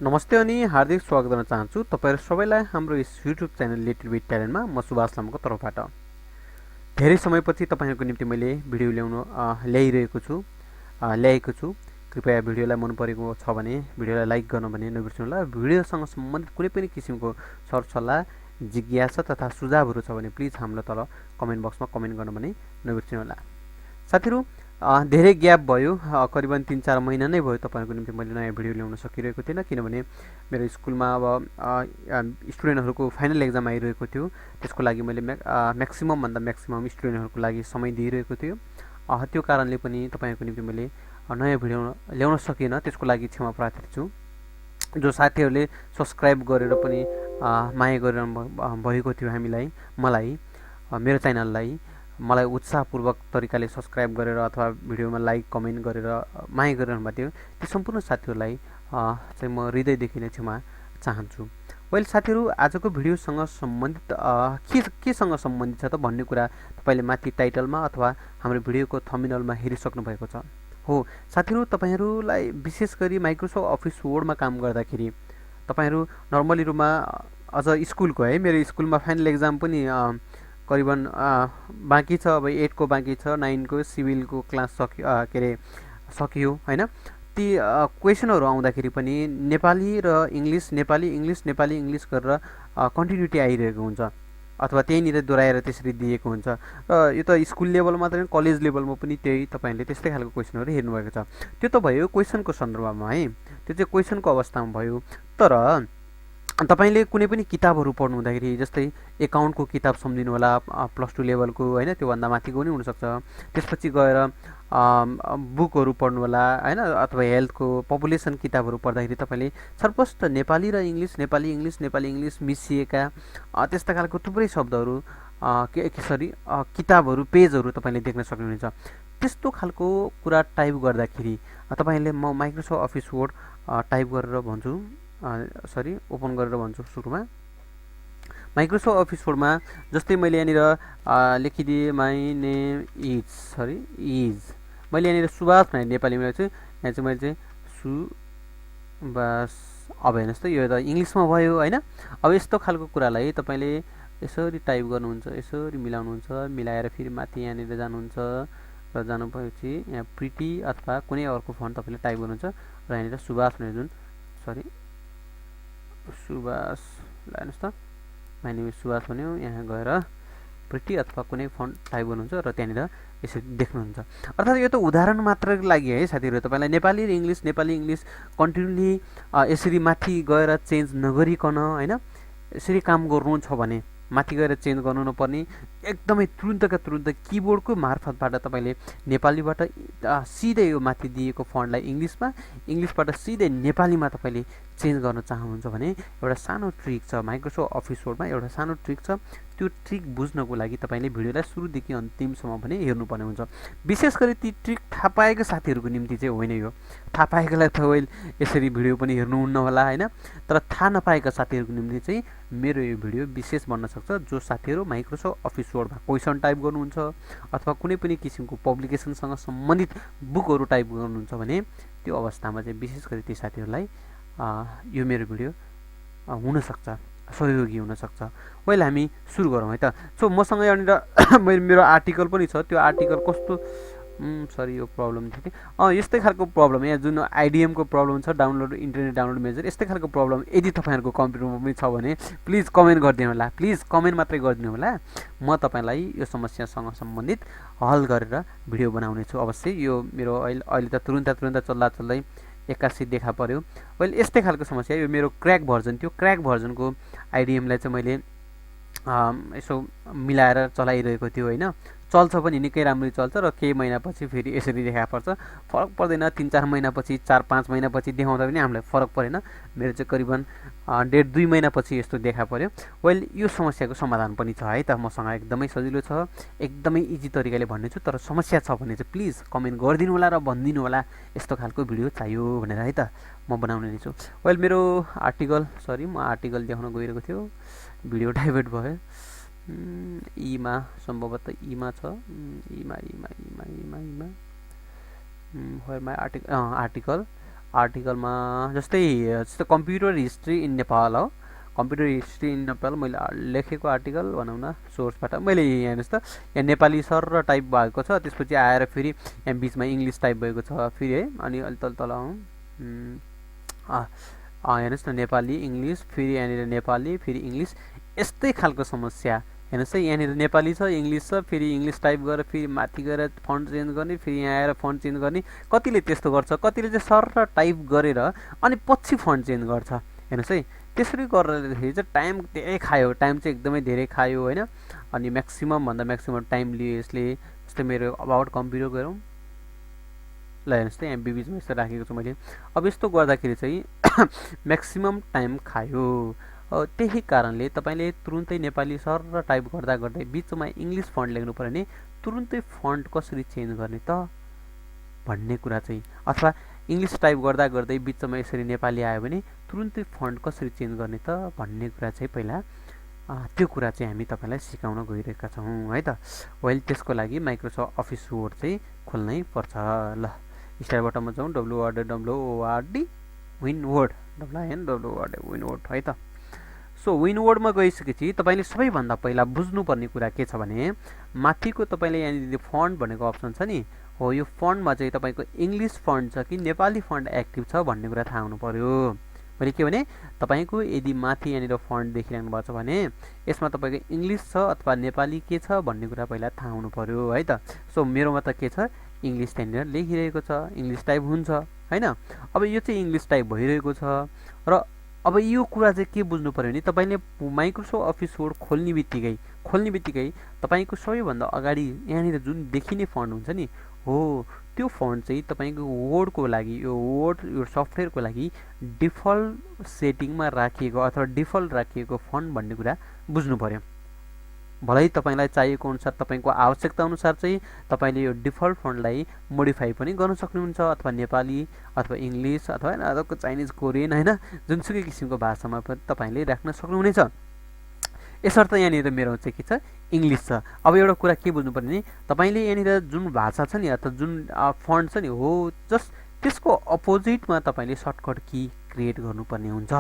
नमस्ते अनि हार्दिक स्वागत गर्न चाहन्छु तपाईहरु सबैलाई हाम्रो यस युट्युब च्यानल लिटिल बिट ट्यालेन्टमा म सुभाष लामाको तर्फबाट धेरै समयपछि तपाईहरुको निम्ति मैले भिडियो ल्याइरहेको छु कृपया भिडियोलाई मन परेको छ भने भिडियोलाई लाइक गर्न भने नबिर्सनु होला भिडियोसँग सम्बन्धित कुनै पनि किसिमको सरसल्लाह जिज्ञासा तथा सुझावहरु छ भने प्लिज हामीलाई तल कमेन्ट बक्समा कमेन्ट गर्न भने नबिर्सनु होला साथीहरु धेरै ग्याप भयो करिबन 3-4 महिना नै भयो तपाईहरुको निम्ति मैले नयाँ भिडियो ल्याउन सकिरहेको थिएन किनभने मेरो स्कुलमा अब स्टुडेन्टहरुको फाइनल एक्जाम आइरहेको थियो त्यसको लागि मैले म्याक्सिमम भन्दा म्याक्सिमम स्टुडेन्टहरुको लागि समय दिइरहेको थियो त्यो कारणले पनि तपाईहरुको निम्ति मैले नयाँ भिडियो ल्याउन सकिएन त्यसको लागि क्षमा प्रार्थी छु जो साथीहरुले सब्स्क्राइब गरेर पनि माया गरिरहनु भएको थियो मलाई मेरो च्यानललाई मलाई उत्साहपूर्वक तरिकाले सब्स्क्राइब गरेर अथवा भिडियोमा लाइक कमेन्ट गरेर माया गरिरहनु भएको थियो ती सम्पूर्ण साथीहरुलाई चाहिँ म हृदयदेखि नै क्षमा चाहन्छु वेल साथीहरु आजको भिडियोसँग सम्बन्धित केसँग सम्बन्धित छ त भन्ने कुरा तपाईले माथि टाइटलमा अथवा हाम्रो भिडियोको थम्बनेलमा हेरिसक्नु भएको छ हो साथीहरु तपाईहरुलाई विशेष गरी माइक्रोसफ्ट अफिस वर्डमा काम गर्दाखेरि तपाईहरु नर्मली रुममा अझ स्कुलको है मेरो स्कुलमा फाइनल एक्जाम पनि करिबन बाँकी छ अब 8 को बाँकी छ 9 को सिभिलको क्लास सकियो हैन ती क्वेशनहरु आउँदाखेरि पनि नेपाली र इंग्लिश नेपाली इंग्लिश गरेर कन्टिन्युटी आइरहेको हुन्छ अथवा त्यही निर दोहोर्याएर त्यसरी दिएको हुन्छ र यो त स्कुल लेभल मात्र हैन कलेज लेभलमा पनि त्यही तपाईले त्यस्तै खालको क्वेशनहरु हेर्नु भएको छ त्यो त भयो क्वेशनको सन्दर्भमा है त्यो चाहिँ क्वेशनको अवस्थामा भयो तर तपाईले कुनै पनि किताबहरु पढ्नु हुँदाखेरि जस्तै एकाउन्टको किताब सम्झिनु होला प्लस 2 लेभलको हैन त्यो भन्दा माथिको पनि हुन सक्छ त्यसपछि गएर बुकहरु पढ्नु होला हैन अथवा हेल्थको पपुलेसन किताबहरु पढ्दाखेरि तपाईले सर्वप्रथम नेपाली र इंग्लिश मिसिएका त्यस्ता खालको थुप्रै शब्दहरु किताबहरु पेजहरु तपाईले देख्न सक्नुहुन्छ त्यस्तो खालको कुरा टाइप गर्दाखेरि तपाईले म माइक्रोसफ्ट अफिस वर्ड टाइप गरेर भन्छु ओपन गरेर भन्छु सुरुमा माइक्रोसफ्ट अफिस वर्डमा जस्तै मैले यहाँनिर लेखिदिए माइ नेम इज मैले यहाँनिर सुभाष भनेर नेपालीमा लेख्छु यहाँ चाहिँ मैले चाहिँ सुभाष अब हेर्नुस् त यो त इंग्लिशमा भयो हैन अब यस्तो खालको कुरालाई तपाईले यसरी टाइप गर्नुहुन्छ यसरी मिलाउनुहुन्छ मिलाएर फेरि माथि यहाँनिर जानुहुन्छ र जानुपछि यहाँ प्रिटी अथवा कुनै अर्को फन्ट तपाईले टाइप गर्नुहुन्छ र यहाँनिर सुभाष भनेर जुन सुभाष हेर्नुस् त माइ नेम इज सुभाष भन्यो यहाँ गएर प्रिटी अथवा कुनै फन्ट टाइप गर्नुहुन्छ र त्यहाँनिर यसरी देख्नुहुन्छ अर्थात् यो त उदाहरण मात्रको लागि है साथीहरु तपाईलाई नेपाली र इंग्लिश कन्टिन्युली यसरी माथि गएर चेन्ज नगरिकन हैन यसरी काम गर्नु छ भने माथि गएर चेन्ज गर्नु नपर्ने एकदमै तुरुन्तका तुरुन्त किबोर्डको मार्फतबाट तपाईले नेपालीबाट सिधै यो माथि दिएको फन्टलाई इंग्लिशबाट सिधै नेपालीमा तपाईले चेन्ज गर्न चाहनुहुन्छ भने एउटा सानो ट्रिक छ माइक्रोसफ्ट अफिस वर्डमा एउटा सानो ट्रिक छ त्यो ट्रिक बुझ्नको लागि तपाईले भिडियोलाई सुरुदेखि अन्तिमसम्म पनि हेर्नुपर्ने हुन्छ विशेष गरी ती ट्रिक थाहा पाएका साथीहरुको निम्ति चाहिँ होइन यो थाहा पाएकालाई त यसरी भिडियो पनि हेर्नुहुन्न होला हैन तर थाहा नपाएका साथीहरुको निम्ति चाहिँ मेरो यो भिडियो विशेष बन्न सक्छ जो साथीहरु माइक्रोसफ्ट अफिस वर्डमा क्वेशन टाइप गर्नुहुन्छ अथवा कुनै पनि किसिमको पब्लिकेसनसँग सम्बन्धित बुकहरु टाइप गर्नुहुन्छ भने त्यो अवस्थामा चाहिँ विशेष गरी ती साथीहरुलाई यो मेरो भिडियो हुन सक्छ सहयोगी हुन सक्छ वेल हामी सुरु गरौँ है त सो मसँग यहाँनिर मेरो आर्टिकल पनि छ त्यो आर्टिकल कस्तो यो प्रब्लम थियो कि यस्तै खालको प्रब्लम यहाँ जुन आइडिएम को प्रब्लम छ इन्टरनेट डाउनलोड मेजर यस्तै खालको प्रब्लम यदि तपाईहरुको कम्प्युटरमा पनि छ भने प्लिज कमेन्ट गरिदिनु होला प्लिज कमेन्ट मात्रै गरिदिनु होला म तपाईलाई यो समस्यासँग सम्बन्धित हल गरेर भिडियो बनाउने छु अवश्य यो मेरो अहिले त तुरुन्त चल्दै एक्कासी देखा पर्यो वेल यस्तै खालको समस्या यो मेरो क्र्याक भर्जन थियो क्र्याक भर्जनको आइडिएमलाई चाहिँ मैले यसो मिलाएर चलाइरहेको थियो हैन चल्छ पनि निकै राम्ररी चल्छ र केही महिनापछि फेरि यसरी देखा पर्छ फरक पर्दैन 3-4 महिनापछि 4-5 महिनापछि देखाउँदा पनि हामीलाई फरक परेन मेरो चाहिँ करिबन 1.5-2 महिनापछि यस्तो देखा पर्यो वेल यो समस्याको समाधान पनि छ है त मसँग एकदमै सजिलो छ एकदमै इजी तरिकाले भन्ने छु तर समस्या छ भने चाहिँ प्लिज कमेन्ट गरिदिनु होला र भनिदिनु होला यस्तो खालको भिडियो चाहियो भनेर है त म बनाउने छु वेल मेरो आर्टिकल म आर्टिकल देखाउन गइरहेको थियो भिडियो डाइभर्ट भयो ईमा सम्भवतः ईमा छ ईमा where my article आर्टिकलमा जस्तै कम्प्युटर हिस्ट्री इन नेपाल हो, कम्प्युटर हिस्ट्री इन नेपाल मैले लेखेको आर्टिकल भनौँ न सोर्सबाट मैले यहाँ हेर्नुहोस् त यहाँ नेपाली सर र टाइप भएको छ, त्यसपछि आएर फेरि यहाँ बिचमा इङ्ग्लिस टाइप भएको छ फेरि है, अनि अलि तल तल हेर्नुहोस् न नेपाली इङ्ग्लिस फेरि यहाँनिर नेपाली फेरि इङ्ग्लिस, यस्तै खालको समस्या हेर्नुहोस् है। यहाँनिर नेपाली छ इङ्ग्लिस छ फेरि इङ्ग्लिस टाइप गरेर फेरि माथि गएर फन्ट चेन्ज गर्ने फेरि यहाँ आएर फन्ट चेन्ज गर्ने, कतिले त्यस्तो गर्छ, कतिले चाहिँ सर र टाइप गरेर अनि पछि फन्ट चेन्ज गर्छ हेर्नुहोस् है। त्यसरी गर्दाखेरि चाहिँ टाइम धेरै खायो, टाइम चाहिँ एकदमै धेरै खायो होइन, अनि म्याक्सिमम भन्दा म्याक्सिमम टाइम लियो यसले। जस्तै मेरो अबाउट कम्प्युटर गरौँ ल, हेर्नुहोस् त यहाँ बिबिचमा यस्तो राखेको छु मैले। अब यस्तो गर्दाखेरि चाहिँ म्याक्सिमम टाइम खायो, त्यही कारणले तपाईँले तुरुन्तै नेपाली सर र टाइप गर्दा गर्दै बिचमा इङ्ग्लिस फन्ट लेख्नु पऱ्यो भने तुरुन्तै फन्ट कसरी चेन्ज गर्ने त भन्ने कुरा चाहिँ, अथवा इङ्ग्लिस टाइप गर्दा गर्दै बिचमा यसरी नेपाली आयो भने तुरुन्तै फन्ट कसरी चेन्ज गर्ने त भन्ने कुरा चाहिँ पहिला त्यो कुरा चाहिँ हामी तपाईँलाई सिकाउन गइरहेका छौँ है त। वेल त्यसको लागि माइक्रोसफ्ट अफिस वर्ड चाहिँ खोल्नै पर्छ। ल स्टार बटनमा जाउँ, W O R D win word, W I N win word है त। सो विन वर्डमा गइसकेपछि तपाईँले सबैभन्दा पहिला बुझ्नुपर्ने कुरा के छ भने माथिको तपाईँले यहाँनिर फन्ट भनेको अप्सन छ नि, हो यो फन्टमा चाहिँ तपाईँको इङ्ग्लिस फन्ट छ कि नेपाली फन्ट एक्टिभ छ भन्ने कुरा थाहा हुनु पर्यो। मैले के भने तपाईँको यदि माथि यहाँनिर फन्ट देखिरहनु भएको छ भने यसमा तपाईँको इङ्ग्लिस छ अथवा नेपाली के छ भन्ने कुरा पहिला थाहा हुनु पर्यो है त। सो मेरोमा त के छ इङ्ग्लिस त्यहाँनिर लेखिरहेको छ, इङ्ग्लिस टाइप हुन्छ होइन। अब यो चाहिँ इङ्ग्लिस टाइप भइरहेको छ र अब यो कुरा चाहिँ के बुझ्नु पऱ्यो भने तपाईँले माइक्रोसफ्ट अफिस वर्ड खोल्ने बित्तिकै तपाईँको सबैभन्दा अगाडि यहाँनिर जुन देखिने फन्ट हुन्छ नि, हो त्यो फन्ट चाहिँ तपाईँको वर्डको लागि यो सफ्टवेयरको लागि डिफल्ट सेटिङमा राखिएको अथवा डिफल्ट राखिएको फन्ट भन्ने कुरा बुझ्नु पऱ्यो। भलै तपाईँलाई चाहिएको अनुसार तपाईँको आवश्यकता अनुसार चाहिँ तपाईँले यो डिफल्ट फन्टलाई मोडिफाई पनि गर्न सक्नुहुन्छ, अथवा नेपाली अथवा इङ्ग्लिस अथवा अर्को चाइनिज कोरियन होइन जुनसुकै किसिमको भाषामा पनि तपाईँले राख्न सक्नुहुनेछ। यसर्थ यहाँनिर मेरो चाहिँ के छ इङ्ग्लिस छ। अब एउटा कुरा के बुझ्नु पर्ने नि तपाईँले यहाँनिर जुन भाषा छ नि अथवा जुन फन्ट छ नि हो जस्ट त्यसको अपोजिटमा तपाईँले सर्टकट की क्रिएट गर्नुपर्ने हुन्छ।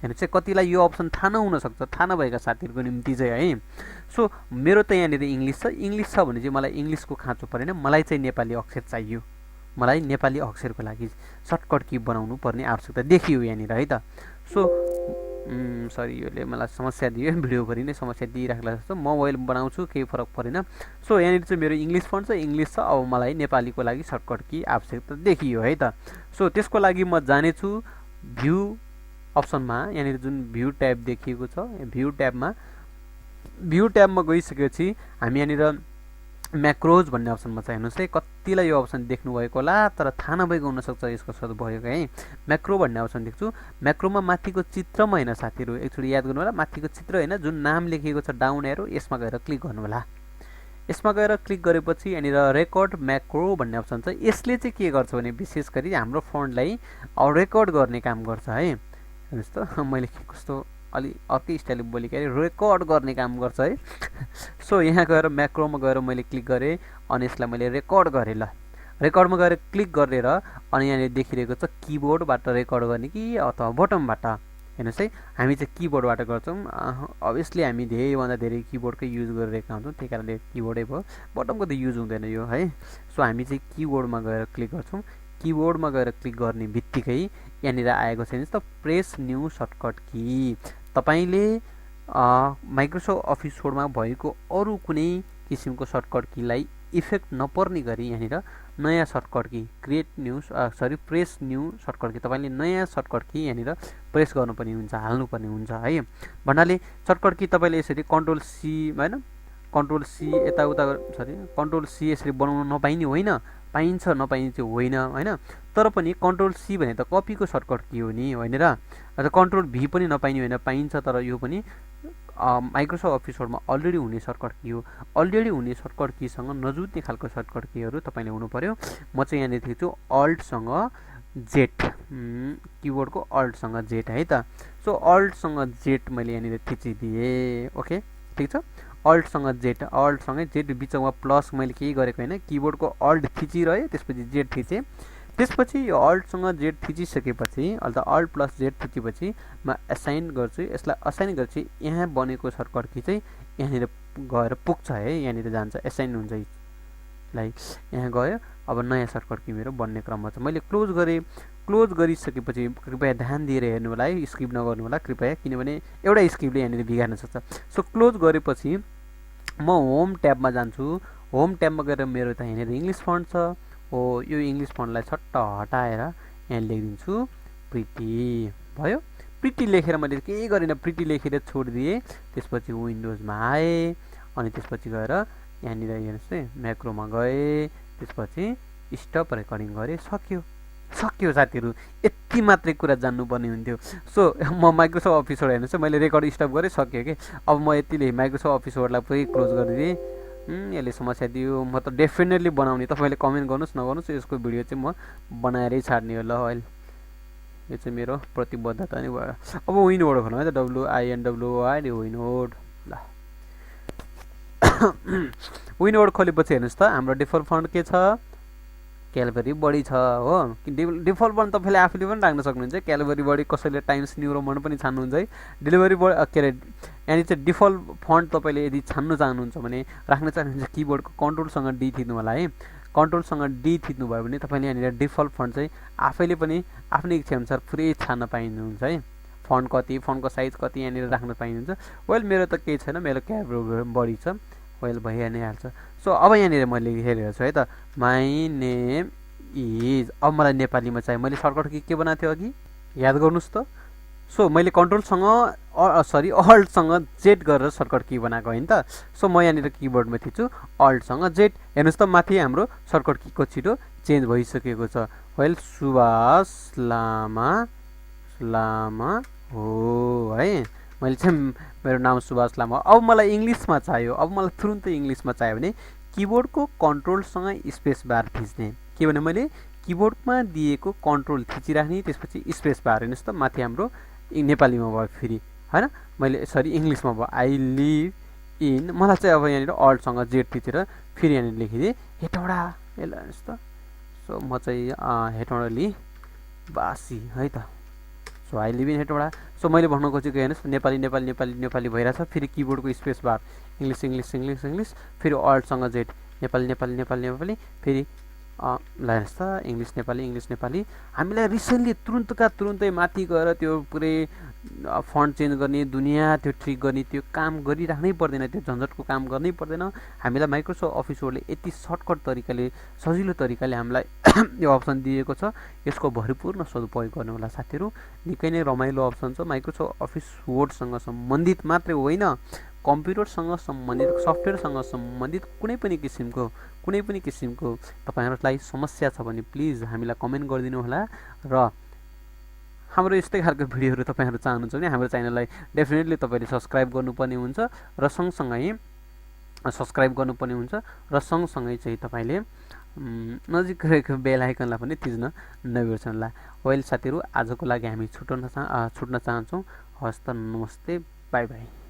हेर्नु चाहिँ कतिलाई यो अप्सन थाहा नहुनसक्छ, थाहा नभएका साथीहरूको निम्ति चाहिँ है। सो मेरो त यहाँनिर इङ्ग्लिस छ भने चाहिँ मलाई इङ्ग्लिसको खाँचो परेन, मलाई चाहिँ नेपाली अक्षर चाहियो, मलाई नेपाली अक्षरको लागि सर्टकट की बनाउनु पर्ने आवश्यकता देखियो यहाँनिर है त। सो सरी योले मलाई समस्या दियो, भिडियोभरि नै समस्या दिइराख्ला जस्तो, म मोबाइल बनाउँछु केही फरक परेन। सो यहाँनिर चाहिँ मेरो इङ्ग्लिस फन्ट छ, इङ्ग्लिस छ, अब मलाई नेपालीको लागि सर्टकट की आवश्यकता देखियो है त। सो त्यसको लागि म जानेछु भ्यू अप्सनमा, यहाँनिर जुन भ्यू ट्याब देखिएको छ भ्यू ट्याबमा गइसकेपछि हामी यहाँनिर म्याक्रोज भन्ने अप्सनमा छ। हेर्नुहोस् है कतिलाई यो अप्सन देख्नुभएको होला तर थाहा नभएको हुनसक्छ यसको सदुपयोग है। म्याक्रो भन्ने अप्सन देख्छु, म्याक्रोमा माथिको चित्रमा होइन साथीहरू, एकचोटि याद गर्नु होला माथिको चित्र होइन जुन नाम लेखिएको छ डाउन एरो, यसमा गएर क्लिक गर्नु होला। यसमा गएर क्लिक गरेपछि यहाँनिर रेकर्ड म्याक्रो भन्ने अप्सन छ। यसले चाहिँ के गर्छ भने विशेष गरी हाम्रो फन्टलाई रेकर्ड गर्ने काम गर्छ है। हेर्नुहोस् त मैले कस्तो अलि अर्कै स्टाइलले बोलेको रेकर्ड गर्ने काम गर्छ है। सो यहाँ गएर म्याक्रोमा गएर मैले क्लिक गरेँ अनि यसलाई मैले रेकर्ड गरेँ। ल रेकर्डमा गएर क्लिक गरेर अनि यहाँनिर देखिरहेको छ किबोर्डबाट रेकर्ड गर्ने कि अथवा बटमबाट। हेर्नुहोस् है हामी चाहिँ किबोर्डबाट गर्छौँ, अभियसली हामी धेरैभन्दा धेरै किबोर्डकै युज गरिरहेका हुन्छौँ, त्यही कारणले किबोर्डै भयो, बटमको त युज हुँदैन यो है। सो हामी चाहिँ किबोर्डमा गएर क्लिक गर्छौँ। किबोर्डमा गएर क्लिक गर्ने बित्तिकै यहाँनिर आएको छ त प्रेस न्यू सर्टकट की। तपाईँले माइक्रोसफ्ट अफिस वर्डमा भएको अरू कुनै किसिमको सर्टकट कीलाई इफेक्ट नपर्ने गरी यहाँनिर नयाँ shortcut key press new shortcut key, तपाईँले नयाँ सर्टकट की यहाँनिर प्रेस गर्नुपर्ने हुन्छ, हाल्नुपर्ने हुन्छ है। भन्नाले सर्टकट की तपाईँले यसरी कन्ट्रोल सी होइन कन्ट्रोल सी कन्ट्रोल सी यसरी बनाउन नपाइने होइन, पाइन्छ नपाइने चाहिँ होइन होइन, तर पनि कन्ट्रोल सी भने त कपीको सर्टकट की हो नि होइन र। कन्ट्रोल भी पनि नपाइने होइन, पाइन्छ, तर यो पनि माइक्रोसफ्ट अफिस वर्डमा अलरेडी हुने सर्टकट की हो। अलरेडी हुने सर्टकट कीसँग नजुत्ने खालको सर्टकट कीहरू तपाईँले हुनु पर्यो। म चाहिँ यहाँनिर थिच्छु अल्टसँग जेट, किबोर्डको अल्टसँग जेट है त। सो अल्टसँग जेट मैले यहाँनिर थिचिदिएँ, ओके ठिक छ। अल्टसँगै जेट बिचमा प्लस मैले केही गरेको होइन, किबोर्डको अल्ट थिचिरहेँ त्यसपछि जेट थिचेँ, त्यसपछि यो अल्टसँग जेड थिचिसकेपछि अर्थात् अल्ट प्लस जेड थिचेपछि म एसाइन गर्छु, यसलाई असाइन गर्छु। यहाँ बनेको सर्टकट की चाहिँ यहाँनिर गएर पुग्छ है, यहाँनिर जान्छ, एसाइन हुन्छ लाइक यहाँ गयो। अब नयाँ सर्टकट की मेरो बन्ने क्रममा छ। मैले क्लोज गरेँ। क्लोज गरिसकेपछि कृपया ध्यान दिएर हेर्नु होला है, स्किप नगर्नु होला कृपया, किनभने एउटा स्किपले यहाँनिर बिगार्न सक्छ। सो क्लोज गरेपछि म होम ट्याबमा जान्छु। होम ट्याबमा गएर मेरो त यहाँनिर इङ्ग्लिस फन्ट छ हो, यो इङ्ग्लिस फन्टलाई छट्ट हटाएर यहाँ लेखिदिन्छु प्रिटी भयो। प्रिटी लेखेर मैले केही गरिनँ, प्रिटी लेखेर छोडिदिएँ। त्यसपछि विन्डोजमा आएँ अनि त्यसपछि गएर यहाँनिर हेर्नुहोस् है म्याक्रोमा गएँ, त्यसपछि स्टप रेकर्डिङ गरेँ, सक्यो साथीहरू। यति मात्रै कुरा जान्नुपर्ने हुन्थ्यो। सो म माइक्रोसफ्ट अफिस वर्ड हेर्नुहोस् है, मैले रेकर्ड स्टप गरेँ, सक्यो कि। अब म यतिले माइक्रोसफ्ट अफिस वर्डलाई पुरै क्लोज गरिदिएँ। यसले समस्या दियो, म त डेफिनेटली बनाउने। तपाईँले कमेन्ट गर्नुहोस् नगर्नुहोस्, यसको भिडियो चाहिँ म बनाएरै छाड्ने हो ल अहिले। यो चाहिँ मेरो प्रतिबद्धता नै भयो। अब विनवर्ड खोलौँ है त, WINWORD विनवर्ड। ल विनवर्ड खोलेपछि हेर्नुहोस् त हाम्रो डिफल्ट फन्ट के छ, क्यालभरी बढी छ हो। डिफल्ट फन्ट तपाईँले आफूले पनि राख्न सक्नुहुन्छ। क्यालभरी बढी कसैले टाइम्स न्यू रोमन पनि छान्नुहुन्छ है। डेलिभरी बढी के अरे यहाँनिर चाहिँ डिफल्ट फन्ट तपाईँले यदि छान्नु चाहनुहुन्छ भने राख्न चाहनुहुन्छ किबोर्डको कन्ट्रोलसँग डी थिच्नु होला है। कन्ट्रोलसँग डी थिच्नु भयो भने तपाईँले यहाँनिर डिफल्ट फन्ट चाहिँ आफैले पनि आफ्नै इच्छाअनुसार पुरै छान्न पाइनुहुन्छ है। फन्ट कति, फन्टको साइज कति यहाँनिर राख्न पाइनुहुन्छ। वेल मेरो त केही छैन, मेरो क्यालभरी बढी छ, वेल भइ नै हाल्छ। सो अब यहाँनिर मैले हेरेको छु है त, माई नेम इज। अब मलाई नेपालीमा चाहियो। मैले सर्टकट की के बनाएको थियो अघि याद गर्नुहोस् त। सो मैले कन्ट्रोलसँग अल्टसँग जेड गरेर सर्टकट की बनाएको होइन त। सो म यहाँनिर किबोर्डमा थिच्छु अल्टसँग जेड। हेर्नुहोस् त माथि हाम्रो सर्टकट कीको छिटो चेन्ज भइसकेको छ। वेल सुभाष लामा हो है। मैले चाहिँ मेरो नाम सुभाष लामा। अब मलाई इङ्ग्लिसमा चाहियो। अब मलाई तुरुन्तै इङ्ग्लिसमा चाहियो भने किबोर्डको कन्ट्रोलसँग स्पेस बार थिच्ने। के भने मैले किबोर्डमा दिएको कन्ट्रोल थिचिराख्ने, त्यसपछि स्पेस बार। हेर्नुहोस् त माथि हाम्रो नेपालीमा भयो फेरि होइन, मैले इङ्ग्लिसमा भयो आई लिभ इन। मलाई चाहिँ अब यहाँनिर अल्टसँग जेड थिचेर फेरि यहाँनिर लेखिदिएँ हेटौडा। यसलाई हेर्नुहोस् त। सो म चाहिँ हेटौडा बासी है त। So I live in Hetauda. So मैले भन्न खोजेको हेर्नुहोस् नेपाली नेपाली नेपाली नेपाली भइरहेछ। फेरि किबोर्डको space bar English English English English, फेरि अल्टसँग जेड नेपाली नेपाली नेपाली नेपाली, फेरि ल हेर्नुहोस् त इङ्ग्लिस नेपाली इङ्ग्लिस नेपाली। हामीलाई रिसेन्टली तुरुन्तका तुरुन्तै माथि गएर त्यो पुरै फन्ट चेन्ज गर्ने, दुनियाँ त्यो ट्रिक गर्ने, त्यो काम गरिराख्नै पर्दैन, त्यो झन्झटको काम गर्नै पर्दैन। हामीलाई माइक्रोसफ्ट अफिस वर्डले यति सर्टकट तरिकाले, सजिलो तरिकाले हामीलाई यो अप्सन दिएको छ। यसको भरिपूर्ण सदुपयोग गर्नु होला साथीहरू। निकै नै रमाइलो अप्सन छ। माइक्रोसफ्ट अफिस वर्डसँग सम्बन्धित मात्रै होइन, कम्प्युटरसँग सम्बन्धित, सफ्टवेयरसँग सम्बन्धित कुनै पनि किसिमको तपाईँहरूलाई समस्या छ भने प्लिज हामीलाई कमेन्ट गरिदिनु होला। र हाम्रो यस्तै खालको भिडियोहरू तपाईँहरू चाहनुहुन्छ भने हाम्रो च्यानललाई डेफिनेटली तपाईँले सब्सक्राइब गर्नुपर्ने हुन्छ र सँगसँगै चाहिँ तपाईँले नजिक रहेको बेल आइकनलाई पनि थिच्न नबिर्सनुहोला। वेल साथीहरू आजको लागि हामी छुट्न चाहन्छौँ। हस्त नमस्ते, बाई बाई।